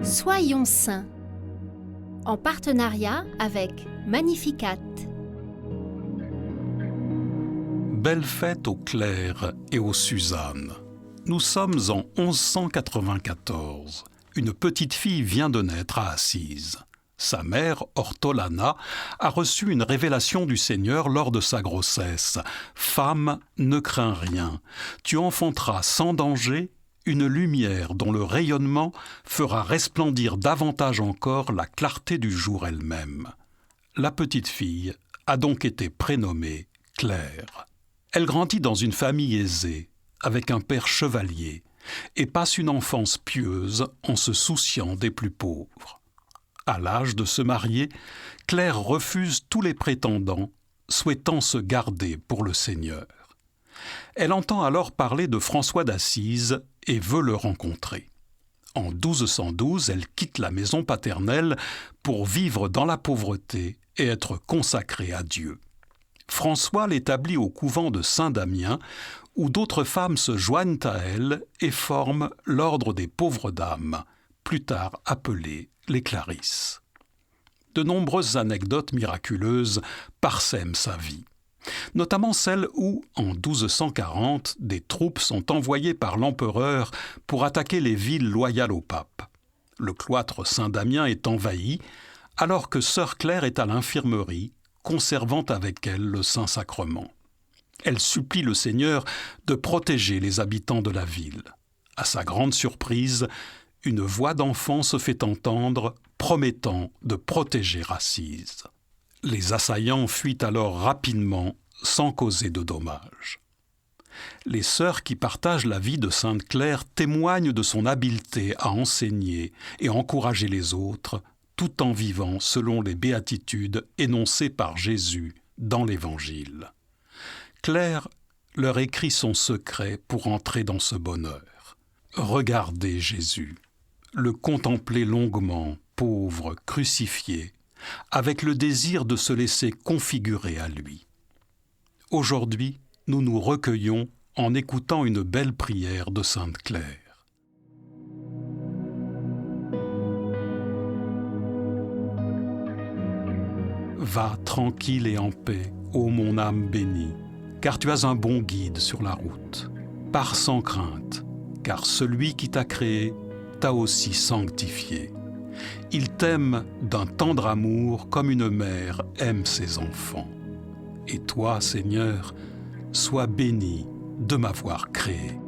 Soyons saints, en partenariat avec Magnificat. Belle fête aux Claire et aux Suzanne. Nous sommes en 1194. Une petite fille vient de naître à Assise. Sa mère, Ortolana, a reçu une révélation du Seigneur lors de sa grossesse. « Femme, ne crains rien. Tu enfanteras sans danger une lumière dont le rayonnement fera resplendir davantage encore la clarté du jour elle-même. » La petite fille a donc été prénommée Claire. Elle grandit dans une famille aisée, avec un père chevalier, et passe une enfance pieuse en se souciant des plus pauvres. À l'âge de se marier, Claire refuse tous les prétendants, souhaitant se garder pour le Seigneur. Elle entend alors parler de François d'Assise et veut le rencontrer. En 1212, elle quitte la maison paternelle pour vivre dans la pauvreté et être consacrée à Dieu. François l'établit au couvent de Saint-Damien, où d'autres femmes se joignent à elle et forment l'ordre des pauvres dames, plus tard appelé les Clarisses. De nombreuses anecdotes miraculeuses parsèment sa vie, notamment celle où, en 1240, des troupes sont envoyées par l'empereur pour attaquer les villes loyales au pape. Le cloître Saint-Damien est envahi, alors que sœur Claire est à l'infirmerie, conservant avec elle le Saint-Sacrement. Elle supplie le Seigneur de protéger les habitants de la ville. À sa grande surprise, une voix d'enfant se fait entendre, promettant de protéger Assise. Les assaillants fuient alors rapidement, sans causer de dommages. Les sœurs qui partagent la vie de Sainte Claire témoignent de son habileté à enseigner et encourager les autres, tout en vivant selon les béatitudes énoncées par Jésus dans l'Évangile. Claire leur écrit son secret pour entrer dans ce bonheur. Regardez Jésus, le contempler longuement, pauvre, crucifié, avec le désir de se laisser configurer à lui. Aujourd'hui, nous nous recueillons en écoutant une belle prière de Sainte Claire. Va tranquille et en paix, ô mon âme bénie, car tu as un bon guide sur la route. Pars sans crainte, car celui qui t'a créé t'a aussi sanctifié. Il t'aime d'un tendre amour comme une mère aime ses enfants. Et toi, Seigneur, sois béni de m'avoir créé.